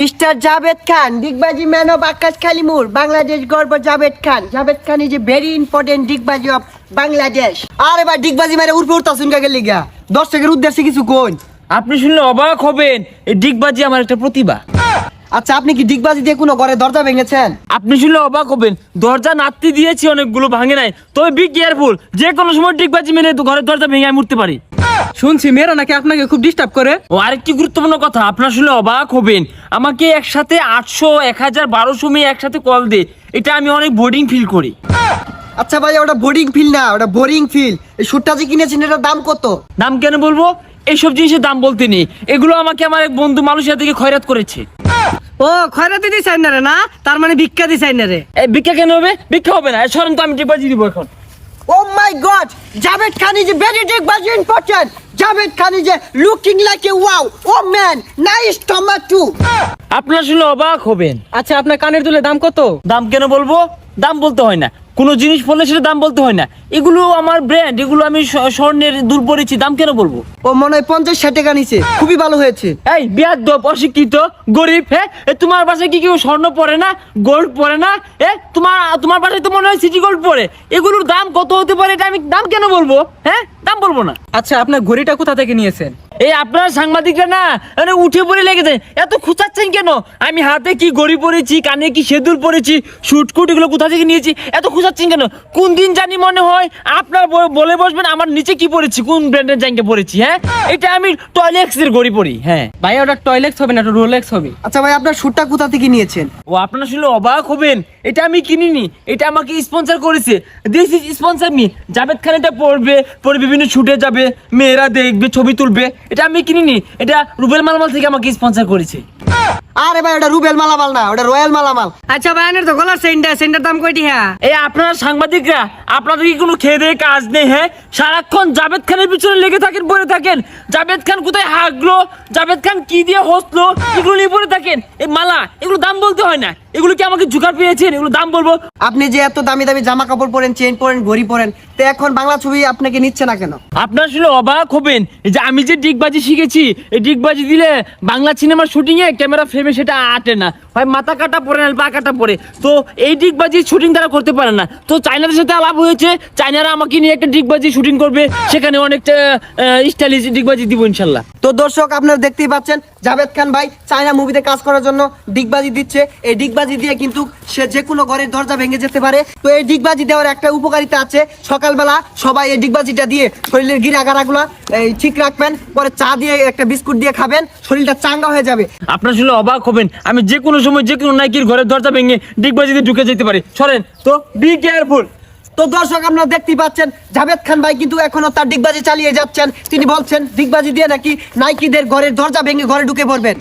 Mr. Javed Khan, Digbaji man of Akash Kalimur, Bangladesh Gorba Javed Khan. Javed Khan is a very important Digbaji of Bangladesh. আরে ভাই ডিগবাজি মেরে উড়পে উড়তাছুন কাকে লিগা দর্শকের উদ্দেশ্যে কিছু কোন আপনি শুনলে অবাক হবেন এই ডিগবাজি আমার একটা প্রতিভা। আচ্ছা আপনি কি ডিগবাজি দিয়ে কোনো ঘরে দরজা ভেঙেছেন? আপনি শুনলে অবাক হবেন, দরজা নাড়তে দিয়েছি অনেকগুলো, ভাঙে নাই। তবে বি কেয়ারফুল, যে কোনো সময় ডিগবাজি মেরে তো ঘরের দরজা ভেঙে আমি উঠতে পারি। শুনছি মেয়েরা নাকি আপনাকে খুব ডিস্টার্ব করে। ও আরেকটি গুরুত্বপূর্ণ কথা, আপনার শুনলে অবাক হবেন, আমাকে একসাথে 800, 1000, 1200 মেয়ে একসাথে কল দে, এটা আমি অনেক বোর্ডিং ফিল করি। আচ্ছা ভাই ওটা বোরিং ফিল না, ওটা বোরিং ফিল। এই শুটটা যে কিনেছেন এটার দাম কত? দাম কেন বলবো, এইসব জিনিসের দাম বলতে নেই, এগুলো আমাকে আমার এক বন্ধু মালয়েশিয়া থেকে খয়রাত করেছে। ও খয়রাতি দিছাই না রে, না তার মানে ভিক্ষা দিছাই না রে। এই ভিক্ষা কেন হবে? ভিক্ষা হবে না, সরেন তো আমি ডিগবাজি দিব এখন। Oh my God! Javed Khan is a very Digbaji important. Javed Khan is a looking like a wow. Oh man, nice tomato. আপনার শুনলে অবাক হবেন। আচ্ছা আপনার কানের দুলের দাম কত? দাম কেন বলবো, দাম বলতে হয় না, কোনো জিনিস পড়লে সেটা দাম বলতে হয় না, এগুলো আমার ব্র্যান্ড, এগুলো আমি স্বর্ণের দুল পরেছি, দাম কেন বলবো? ও মনে হয় 50-60 টাকা নিছে, খুবই ভালো হয়েছে। এই বিয়াদব, অশিক্ষিত, গরিব, হ্যাঁ তোমার বাসায় কি কেউ স্বর্ণ পরে না, গোল্ড পরে না? তোমার বাসায় তো মনে হয় সিটি গোল্ড পরে, এগুলোর দাম কত হতে পারে এটা আমি দাম কেন বলবো? হ্যাঁ দাম বলবো না। আচ্ছা আপনার ঘড়িটা কোথা থেকে নিয়েছেন? এই আপনারা সাংবাদিকরা না মানে উঠে পড়ে লেগেছে, এত খুঁচাচ্ছেন কেন? আমি হাতে কি ঘড়ি পরেছি, কানে কি সেদুর পরেছি, শুটকুট এগুলো কোথা থেকে নিয়েছি, এত খুঁচাচ্ছেন কেন? কোন দিন জানি মনে হয় আপনার বলে বসবেন আমার নিচে কি পরেছি, কোন ব্র্যান্ডের জাঙ্গে পরেছি। হ্যাঁ এটা আমি টয়লেক্স এর ঘড়ি পরি। হ্যাঁ ভাই ওটা টয়লেক্স হবে না, ওটা রোলেক্স হবে। আচ্ছা ভাই আপনার শুটটা কোথা থেকে নিয়েছেন? ও আপনারা শুনলে অবাক হবেন, এটা আমি কিনিনি, এটা আমাকে স্পন্সর করেছে। This is sponsor me. Javed Khan এটা পরে বিভিন্ন শুটে যাবে, মেয়েরা দেখবে, ছবি তুলবে, এটা আমি কিনিনি, এটা রুবেল মালামাল থেকে আমাকে স্পন্সর করেছে। আরে ভাই ওটা রুবেল মালামাল না, ওটা রয়্যাল মালামাল। আচ্ছা ভাই আনের তো গলার সেন্টার দাম কয়টি? হ্যাঁ এই আপনারা সাংবাদিকরা, আপনাদের কি কোনো খেয়ে দেয়ে কাজ নেই? হ্যাঁ সারাক্ষণ জাভেদ খানের পিছনে লেগে থাকেন, পড়ে থাকেন, জাভেদ খান কোথায় হাগলো, জাভেদ খান কি দিয়ে হসলো, এগুলো নিয়ে পড়ে থাকেন। এই মালা, এগুলো দাম বলতে হয় না, এগুলো কি আমাকে জোগাড় পেয়েছেন, এগুলো দাম বলবো? আপনি যে এত দামি দামি জামা কাপড় পরেন, চেইন পরেন, ঘড়ি পরেন, তো এখন বাংলা ছবি আপনাকে নিচ্ছে না কেন? আপনার শুনে অবাক হবেন, এই যে আমি যে ডিগবাজি শিখেছি, এই ডিগবাজি দিলে বাংলা সিনেমার শুটিং এ ক্যামেরা ফ্রেমে সেটা আটে না, হয় মাথা কাটা পড়ে না পা কাটা পড়ে, তো এই ডিগবাজি শুটিং তারা করতে পারে না। তো চায়নাদের সাথে আলাপ হয়েছে, চায়নারা আমাকে নিয়ে একটা ডিগবাজি শুটিং করবে, সেখানে অনেকটা স্টাইলিশ ডিগবাজি দিব ইনশাল্লাহ। তো দর্শক আপনারা দেখতেই পাচ্ছেন জাভেদ খান ভাই চায়না মুভিতে কাজ করার জন্য ডিগবাজি দিচ্ছে। এই ডিগবাজি দিয়ে কিন্তু সে যে কোনো ঘরের দরজা ভেঙে যেতে পারে। তো এই ডিগবাজি দেওয়ার একটা উপকারিতা আছে, সকালবেলা সবাই এই ডিগবাজিটা দিয়ে শরীরের গিরাগারাগুলো ঠিক রাখবেন, পরে চা দিয়ে একটা বিস্কুট দিয়ে খাবেন, শরীরটা চাঙ্গা হয়ে যাবে। আপনার শুনে অবাক হবেন, আমি যে কোনো সময় যে কোনো নাইকির ঘরের দরজা ভেঙে ডিগবাজি দিয়ে ঢুকে যেতে পারি। সরেন তো, বি কেয়ারফুল। তো দর্শক আপনারা দেখতেই পাচ্ছেন জাভেদ খান ভাই কিন্তু এখনো তার ডিগবাজি চালিয়ে যাচ্ছেন। তিনি বলছেন ডিগবাজি দিয়ে নাকি নাইকিদের ঘরের দরজা ভেঙে ঘরে ঢুকে পড়বেন।